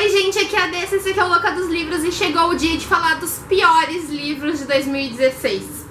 Oi gente, aqui é a Dessa, esse aqui é o Louca dos Livros e chegou o dia de falar dos piores livros de 2016.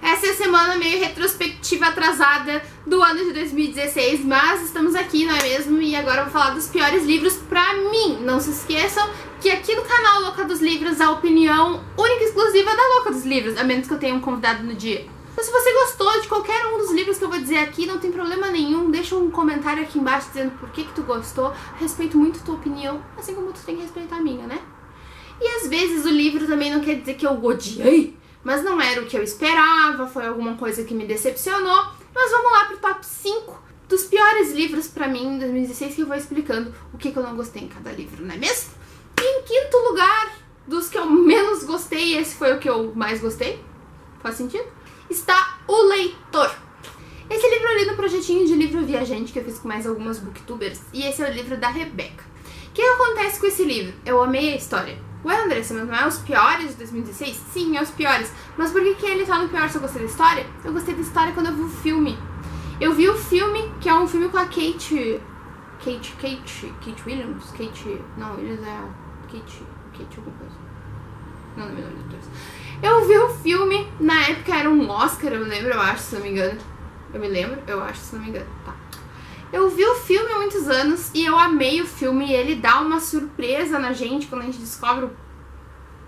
Essa é a semana meio retrospectiva atrasada do ano de 2016, mas estamos aqui, não é mesmo? E agora eu vou falar dos piores livros pra mim. Não se esqueçam que aqui no canal Louca dos Livros a opinião única e exclusiva da Louca dos Livros, a menos que eu tenha um convidado no dia. Então, se você gostou de qualquer um dos livros que eu vou dizer aqui, não tem problema nenhum, deixa um comentário aqui embaixo dizendo por que tu gostou. Respeito muito tua opinião, assim como tu tem que respeitar a minha, né? E às vezes o livro também não quer dizer que eu odiei, mas não era o que eu esperava, foi alguma coisa que me decepcionou. Mas vamos lá pro top 5 dos piores livros pra mim em 2016, que eu vou explicando o que eu não gostei em cada livro, não é mesmo? E em quinto lugar, dos que eu menos gostei, esse foi o que eu mais gostei, faz sentido? Está O Leitor. Esse livro eu li no projetinho de livro viajante que eu fiz com mais algumas booktubers, e esse é o livro da Rebeca. O que acontece com esse livro? Eu amei a história. Ué, Andressa, mas não é os piores de 2016? Sim, é os piores. Mas por que ele tá no pior se eu gostei da história? Eu gostei da história quando eu vi o filme. Eu vi o filme, que é um filme com a Kate Williams? Não, Williams é a Kate alguma coisa. Não me lembro de todos. Eu vi o filme, na época era um Oscar, eu lembro, eu acho, se não me engano. Eu acho, se não me engano, tá. Eu vi o filme há muitos anos e eu amei o filme, e ele dá uma surpresa na gente quando a gente descobre o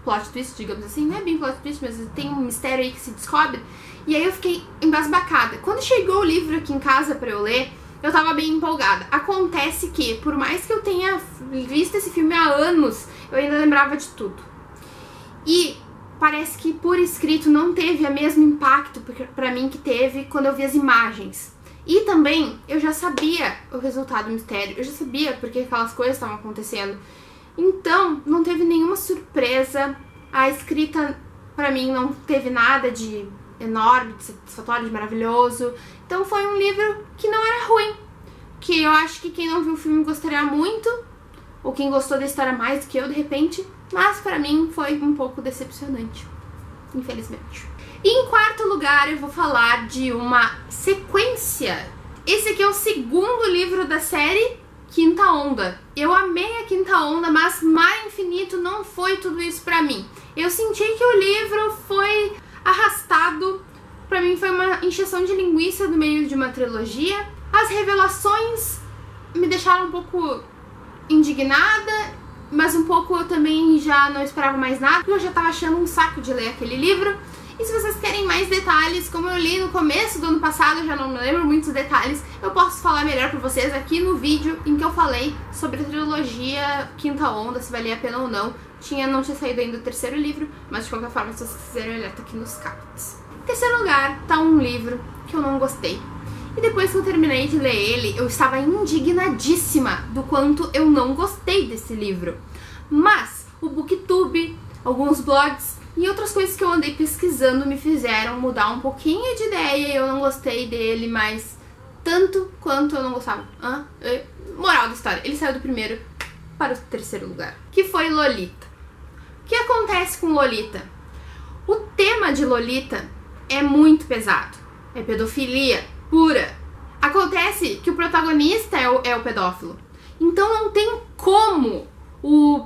plot twist, digamos assim. Não é bem plot twist, mas tem um mistério aí que se descobre. E aí eu fiquei embasbacada. Quando chegou o livro aqui em casa pra eu ler, eu tava bem empolgada. Acontece que, por mais que eu tenha visto esse filme há anos, eu ainda lembrava de tudo. E parece que por escrito não teve o mesmo impacto pra mim que teve quando eu vi as imagens. E também, eu já sabia o resultado do mistério, eu já sabia porque aquelas coisas estavam acontecendo. Então, não teve nenhuma surpresa, a escrita pra mim não teve nada de enorme, de satisfatório, de maravilhoso. Então foi um livro que não era ruim, que eu acho que quem não viu o filme gostaria muito, ou quem gostou da história mais do que eu, de repente, mas pra mim foi um pouco decepcionante, infelizmente. E em quarto lugar eu vou falar de uma sequência. Esse aqui é o segundo livro da série Quinta Onda. Eu amei a Quinta Onda, mas Mar Infinito não foi tudo isso pra mim. Eu senti que o livro foi arrastado, pra mim foi uma encheção de linguiça no meio de uma trilogia. As revelações me deixaram um pouco indignada, mas um pouco eu também já não esperava mais nada, porque eu já tava achando um saco de ler aquele livro. E se vocês querem mais detalhes, como eu li no começo do ano passado, eu já não me lembro muitos detalhes, eu posso falar melhor pra vocês aqui no vídeo em que eu falei sobre a trilogia Quinta Onda, se valia a pena ou não. Não tinha saído ainda o terceiro livro, mas de qualquer forma, se vocês quiserem olhar, tá aqui nos cards. Em terceiro lugar, tá um livro que eu não gostei. E depois que eu terminei de ler ele, eu estava indignadíssima do quanto eu não gostei desse livro. Mas o BookTube, alguns blogs e outras coisas que eu andei pesquisando me fizeram mudar um pouquinho de ideia, e eu não gostei dele, mas tanto quanto eu não gostava. Moral da história, ele saiu do primeiro para o terceiro lugar, que foi Lolita. O que acontece com Lolita? O tema de Lolita é muito pesado, é pedofilia pura. Acontece que o protagonista é o pedófilo, então não tem como o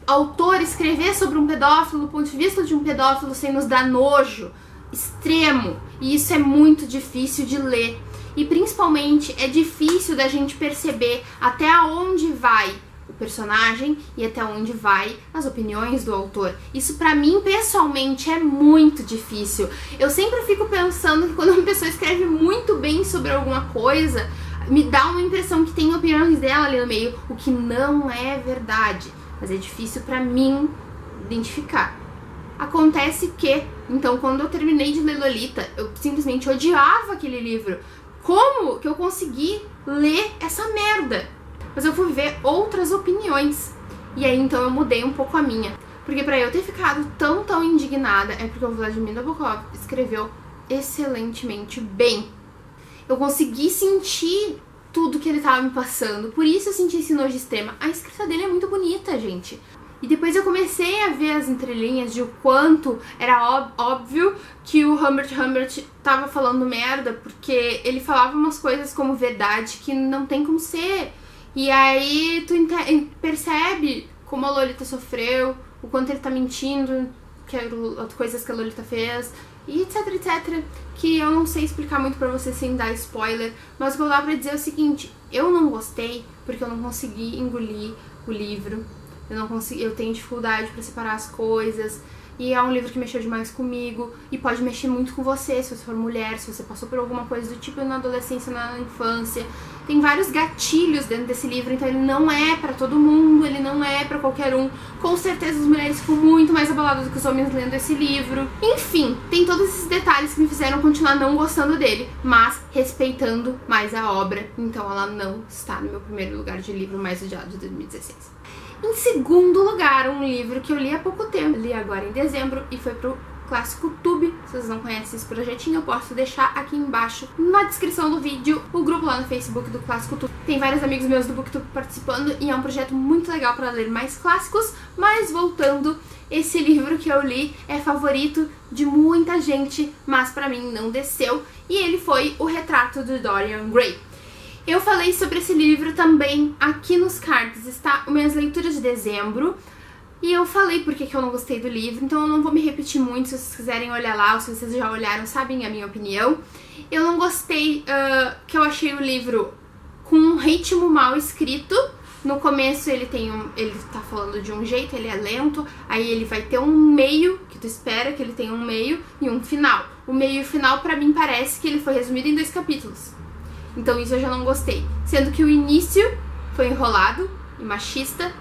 autor escrever sobre um pedófilo do ponto de vista de um pedófilo sem nos dar nojo extremo, e isso é muito difícil de ler, e principalmente é difícil da gente perceber até onde vai o personagem e até onde vai as opiniões do autor. Isso pra mim pessoalmente é muito difícil. Eu sempre fico pensando que quando uma pessoa escreve muito bem sobre alguma coisa, me dá uma impressão que tem opiniões dela ali no meio, o que não é verdade. Mas é difícil pra mim identificar. Acontece que, então, quando eu terminei de ler Lolita, eu simplesmente odiava aquele livro. Como que eu consegui ler essa merda? Mas eu fui ver outras opiniões. E aí, então, eu mudei um pouco a minha. Porque pra eu ter ficado tão indignada, é porque o Vladimir Nabokov escreveu excelentemente bem. Eu consegui sentir tudo que ele tava me passando, por isso eu senti esse nojo extremo. A escrita dele é muito bonita, gente. E depois eu comecei a ver as entrelinhas de o quanto era óbvio que o Humbert tava falando merda, porque ele falava umas coisas como verdade que não tem como ser. E aí tu percebe como a Lolita sofreu, o quanto ele tá mentindo, coisas que a Lolita fez, e etc, que eu não sei explicar muito pra você sem dar spoiler, mas o que eu dá pra dizer é o seguinte: eu não gostei porque eu não consegui engolir o livro. Eu tenho dificuldade pra separar as coisas, e é um livro que mexeu demais comigo, e pode mexer muito com você, se você for mulher, se você passou por alguma coisa do tipo na adolescência, na infância. Tem vários gatilhos dentro desse livro, então ele não é pra todo mundo, ele não é pra qualquer um. Com certeza as mulheres ficam muito mais abaladas do que os homens lendo esse livro. Enfim, tem todos esses detalhes que me fizeram continuar não gostando dele, mas respeitando mais a obra, então ela não está no meu primeiro lugar de livro mais odiado de 2016. Em segundo lugar, um livro que eu li há pouco tempo, li agora em dezembro, e foi pro Clássico Tube. Se vocês não conhecem esse projetinho, eu posso deixar aqui embaixo na descrição do vídeo o grupo lá no Facebook do Clássico Tube. Tem vários amigos meus do BookTube participando e é um projeto muito legal para ler mais clássicos. Mas voltando, esse livro que eu li é favorito de muita gente, mas pra mim não desceu, e ele foi O Retrato de Dorian Gray. Eu falei sobre esse livro também aqui nos cards, está minhas leituras de dezembro, e eu falei porque que eu não gostei do livro, então eu não vou me repetir muito. Se vocês quiserem olhar lá, ou se vocês já olharam, sabem a minha opinião. Eu não gostei, que eu achei o livro com um ritmo mal escrito. No começo ele tá falando de um jeito, ele é lento, aí ele vai ter um meio, que tu espera que ele tenha um meio, e um final. O meio e o final pra mim parece que ele foi resumido em 2 capítulos. Então isso eu já não gostei. Sendo que o início foi enrolado e machista,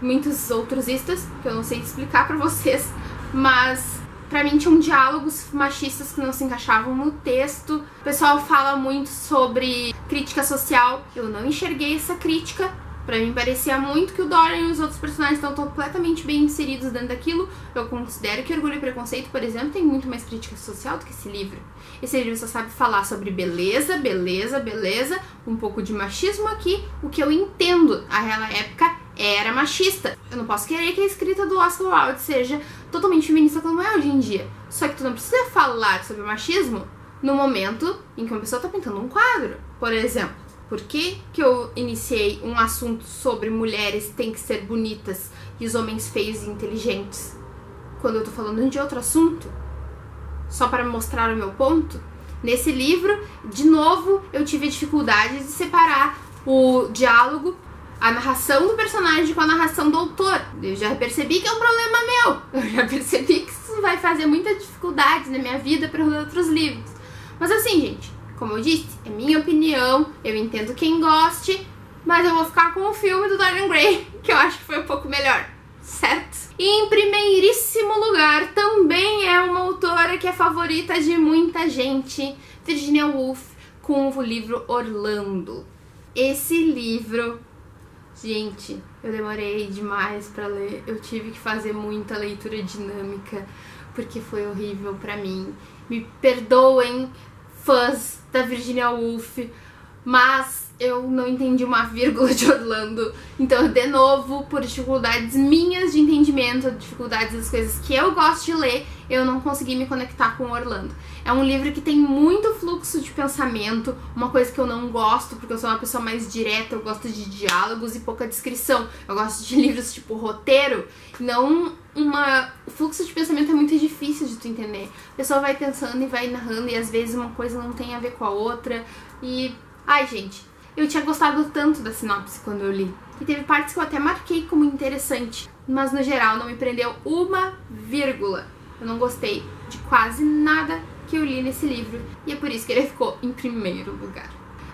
muitos outros istas, que eu não sei explicar pra vocês, mas pra mim tinham diálogos machistas que não se encaixavam no texto. O pessoal fala muito sobre crítica social, eu não enxerguei essa crítica. Pra mim parecia muito que o Dorian e os outros personagens estão completamente bem inseridos dentro daquilo. Eu considero que Orgulho e Preconceito, por exemplo, tem muito mais crítica social do que esse livro. Esse livro só sabe falar sobre beleza, beleza, beleza, um pouco de machismo aqui. O que eu entendo, naquela época, era machista. Eu não posso querer que a escrita do Oscar Wilde seja totalmente feminista como é hoje em dia. Só que tu não precisa falar sobre machismo no momento em que uma pessoa tá pintando um quadro, por exemplo. Por que que eu iniciei um assunto sobre mulheres têm que ser bonitas e os homens feios e inteligentes, quando eu tô falando de outro assunto? Só para mostrar o meu ponto? Nesse livro, de novo, eu tive dificuldade de separar o diálogo, a narração do personagem com a narração do autor. Eu já percebi que é um problema meu. Eu já percebi que isso vai fazer muita dificuldade na minha vida para outros livros. Mas assim, gente, como eu disse, é minha opinião, eu entendo quem goste, mas eu vou ficar com o filme do Dorian Gray, que eu acho que foi um pouco melhor, certo? E em primeiríssimo lugar, também é uma autora que é favorita de muita gente, Virginia Woolf, com o livro Orlando. Esse livro, gente, eu demorei demais pra ler, eu tive que fazer muita leitura dinâmica, porque foi horrível pra mim. Me perdoem, fãs da Virginia Woolf, mas eu não entendi uma vírgula de Orlando. Então, de novo, por dificuldades minhas de entendimento, dificuldades das coisas que eu gosto de ler, eu não consegui me conectar com Orlando. É um livro que tem muito fluxo de pensamento, uma coisa que eu não gosto, porque eu sou uma pessoa mais direta, eu gosto de diálogos e pouca descrição. Eu gosto de livros tipo roteiro, não o fluxo de pensamento é muito difícil de tu entender. A pessoa vai pensando e vai narrando, e às vezes uma coisa não tem a ver com a outra, e... Ai, gente, eu tinha gostado tanto da sinopse quando eu li. E teve partes que eu até marquei como interessante, mas no geral não me prendeu uma vírgula. Eu não gostei de quase nada que eu li nesse livro, e é por isso que ele ficou em primeiro lugar.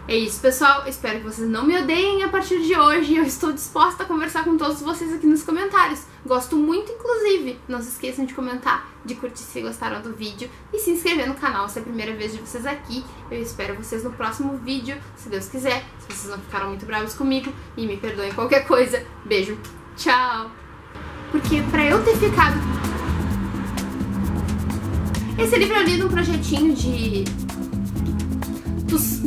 É isso, pessoal, espero que vocês não me odeiem a partir de hoje. Eu estou disposta a conversar com todos vocês aqui nos comentários. Gosto muito, inclusive. Não se esqueçam de comentar, de curtir se gostaram do vídeo e se inscrever no canal se é a primeira vez de vocês aqui. Eu espero vocês no próximo vídeo, se Deus quiser. Se vocês não ficaram muito bravos comigo, e me perdoem qualquer coisa. Beijo, tchau! Porque pra eu ter ficado... Esse livro eu li num projetinho dos